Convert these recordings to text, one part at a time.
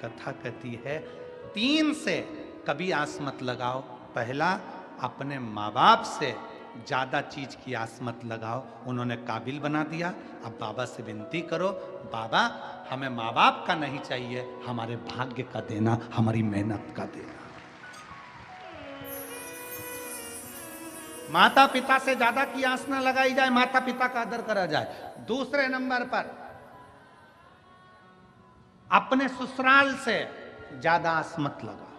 कथा कहती है 3 से कभी आस मत लगाओ। पहला, अपने माँ बाप से ज़्यादा चीज की आस मत लगाओ। उन्होंने काबिल बना दिया, अब बाबा से विनती करो, बाबा हमें माँ बाप का नहीं चाहिए, हमारे भाग्य का देना, हमारी मेहनत का देना। माता पिता से ज्यादा की आस ना लगाई जाए, माता पिता का आदर करा जाए। दूसरे नंबर पर अपने ससुराल से ज्यादा आस मत लगाओ।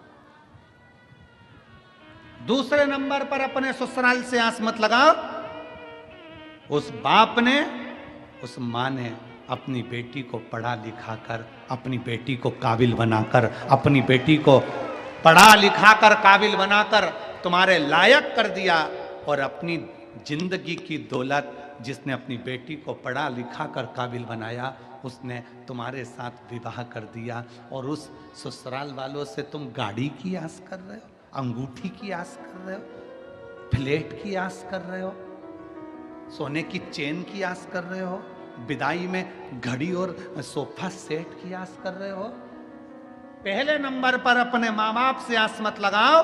दूसरे नंबर पर अपने ससुराल से आस मत लगाओ। उस बाप ने, उस मां ने अपनी बेटी को पढ़ा लिखा कर, अपनी बेटी को काबिल बनाकर, अपनी बेटी को पढ़ा लिखा कर काबिल बनाकर तुम्हारे लायक कर दिया, और अपनी जिंदगी की दौलत जिसने अपनी बेटी को पढ़ा लिखा कर काबिल बनाया, उसने तुम्हारे साथ विवाह कर दिया। और उस ससुराल वालों से तुम गाड़ी की आस कर रहे हो, अंगूठी की आस कर रहे हो, फ्लैट की आस कर रहे हो, सोने की चेन की आस कर रहे हो, विदाई में घड़ी और सोफा सेट की आस कर रहे हो। पहले नंबर पर अपने माँ बाप से आस मत लगाओ,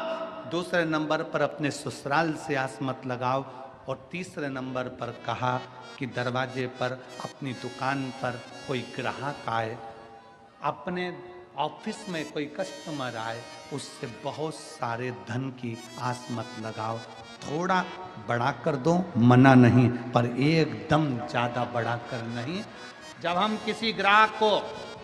दूसरे नंबर पर अपने ससुराल से आस मत लगाओ, और तीसरे नंबर पर कहा कि दरवाजे पर, अपनी दुकान पर कोई ग्राहक आए, अपने ऑफिस में कोई कस्टमर आए, उससे बहुत सारे धन की आस मत लगाओ। थोड़ा बढ़ा कर दो, मना नहीं, पर एकदम ज्यादा बढ़ा कर नहीं। जब हम किसी ग्राहक को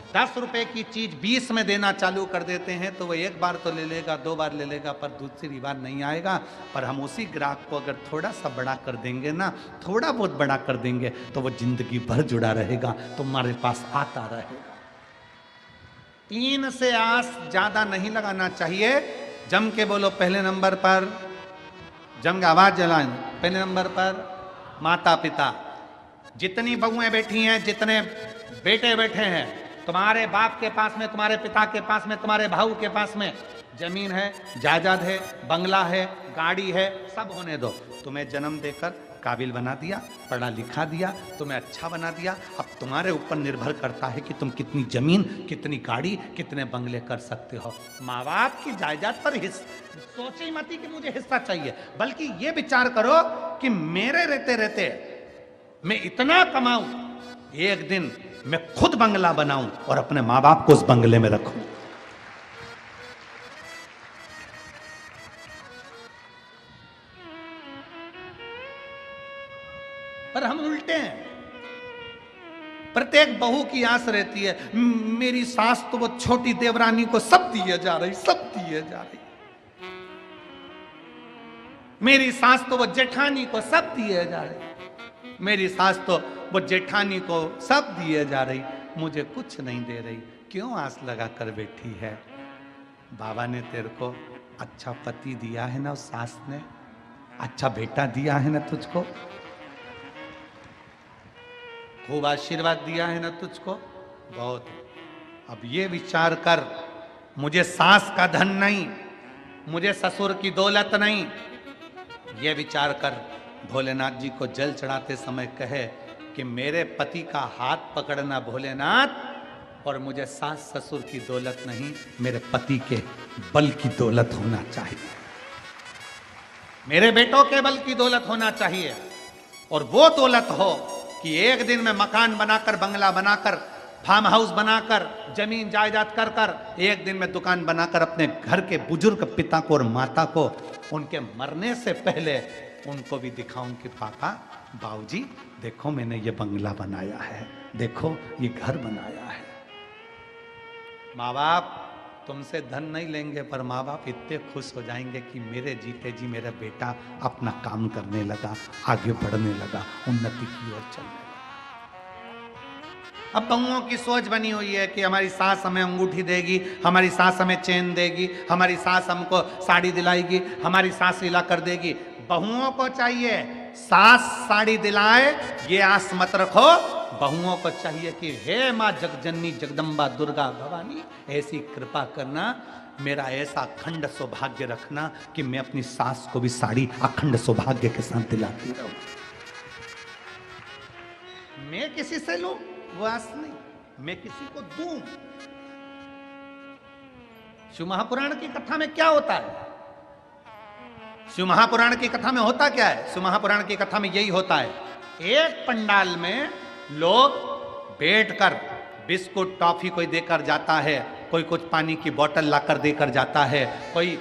10 रुपए की चीज 20 में देना चालू कर देते हैं तो वो एक बार तो ले लेगा, 2 बार ले लेगा, पर दूसरी बार नहीं आएगा। पर हम उसी ग्राहक को अगर थोड़ा सा बड़ा कर देंगे ना, थोड़ा बहुत बड़ा कर देंगे, तो वो जिंदगी भर जुड़ा रहेगा, तुम्हारे पास आता रहेगा। 3 से आस ज्यादा नहीं लगाना चाहिए। जम के बोलो पहले नंबर पर, जम के आवाज जलाएं, पहले नंबर पर माता पिता। जितनी बहुएं बैठी हैं, जितने बेटे बैठे हैं, तुम्हारे बाप के पास में, तुम्हारे पिता के पास में, तुम्हारे भाऊ के पास में जमीन है, जायदाद है, बंगला है, गाड़ी है, सब होने दो। तुम्हें जन्म देकर काबिल बना दिया, पढ़ा लिखा दिया, तुम्हें अच्छा बना दिया। अब तुम्हारे ऊपर निर्भर करता है कि तुम कितनी जमीन, कितनी गाड़ी, कितने बंगले कर सकते हो। माँ बाप की जायदाद पर सोच ही मत कि मुझे हिस्सा चाहिए, बल्कि ये विचार करो कि मेरे रहते रहते मैं इतना कमाऊं, एक दिन मैं खुद बंगला बनाऊं और अपने माँ बाप को उस बंगले में रखूं। पर हम उल्टे हैं। प्रत्येक बहू की आस रहती है, मेरी सास तो वो छोटी देवरानी को सब दिए जा रही, सब दिए जा रही, मेरी सास तो वो जेठानी को सब दिए जा रही, मेरी सास तो वो जेठानी को सब दिए जा रही, मुझे कुछ नहीं दे रही। क्यों आस लगा कर बैठी है? बाबा ने तेरे को अच्छा पति दिया है ना, उस सास ने अच्छा बेटा दिया है ना तुझको, खूब आशीर्वाद दिया है ना तुझको, बहुत। अब ये विचार कर, मुझे सास का धन नहीं, मुझे ससुर की दौलत नहीं, ये विचार कर भोलेनाथ जी को जल चढ़ाते समय कहे कि मेरे पति का हाथ पकड़ना भोलेनाथ, और मुझे सास ससुर की दौलत नहीं, मेरे पति के बल की दौलत होना चाहिए, मेरे बेटों के बल की दौलत होना चाहिए। और वो दौलत हो कि एक दिन में मकान बनाकर, बंगला बनाकर, फार्म हाउस बनाकर, जमीन जायदाद कर कर, एक दिन में दुकान बनाकर अपने घर के बुजुर्ग पिता को और माता को उनके मरने से पहले उनको भी दिखाऊं कि पापा, बाबूजी, देखो मैंने ये बंगला बनाया है, देखो ये घर बनाया है। माँ बाप तुमसे धन नहीं लेंगे, पर माँ बाप इतने खुश हो जाएंगे कि मेरे जीते जी मेरा बेटा अपना काम करने लगा, आगे बढ़ने लगा, उन्नति की ओर चलने लगा। अब बहुओं की सोच बनी हुई है कि हमारी सास हमें अंगूठी देगी, हमारी सास हमें चेन देगी, हमारी सास हमको साड़ी दिलाएगी, हमारी सास लीला कर देगी। बहुओं को चाहिए सास साड़ी दिलाए, ये आस मत रखो। बहुओं को चाहिए कि हे माँ जगजननी जगदम्बा दुर्गा भवानी, ऐसी कृपा करना, मेरा ऐसा अखंड सौभाग्य रखना कि मैं अपनी सास को भी साड़ी अखंड सौभाग्य के साथ दिलाती रहूं। मैं किसी से लूं वो आस नहीं, मैं किसी को दूं शिव महापुराण की कथा में क्या होता है? शिव महापुराण की कथा में होता क्या है? शिव महापुराण की कथा में यही होता है, एक पंडाल में लोग बैठकर बिस्कुट टॉफी कोई देकर जाता है, कोई कुछ पानी की बोतल लाकर देकर जाता है, कोई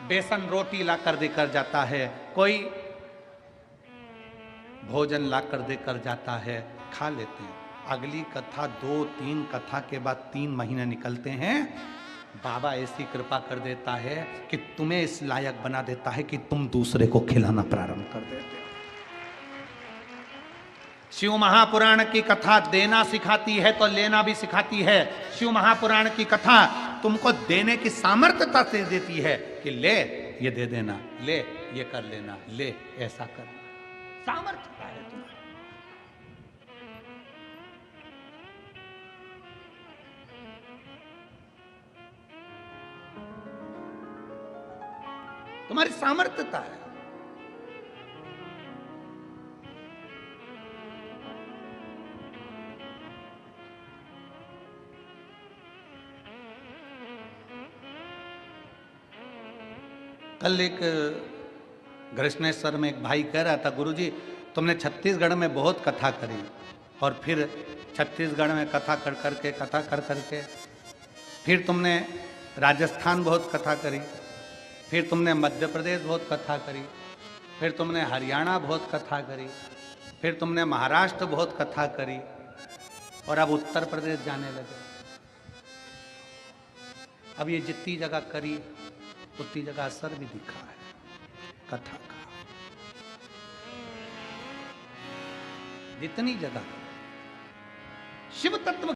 बेसन रोटी लाकर देकर जाता है, कोई भोजन लाकर देकर जाता है, खा लेते हैं। अगली कथा 2-3 कथा के बाद 3 महीने निकलते हैं, बाबा ऐसी कृपा कर देता है कि तुम्हें इस लायक बना देता है कि तुम दूसरे को खिलाना प्रारंभ कर देते हो। शिव महापुराण की कथा देना सिखाती है तो लेना भी सिखाती है। शिव महापुराण की कथा तुमको देने की सामर्थ्यता से देती है कि ले ये दे देना, ले ये कर लेना, ले ऐसा करना, सामर्थ्यता है तुम्हारी। तुम्हारी सामर्थ्यता है। कल एक कृष्णेश्वर में एक भाई कह रहा था, गुरुजी तुमने छत्तीसगढ़ में बहुत कथा करी और फिर छत्तीसगढ़ में कथा कर करके फिर तुमने राजस्थान बहुत कथा करी, फिर तुमने मध्य प्रदेश बहुत कथा करी, फिर तुमने हरियाणा बहुत कथा करी, फिर तुमने महाराष्ट्र बहुत कथा करी और अब उत्तर प्रदेश जाने लगे। अब ये जितनी जगह करी उतनी जगह असर भी दिखा है कथा का। जितनी जगह शिव तत्व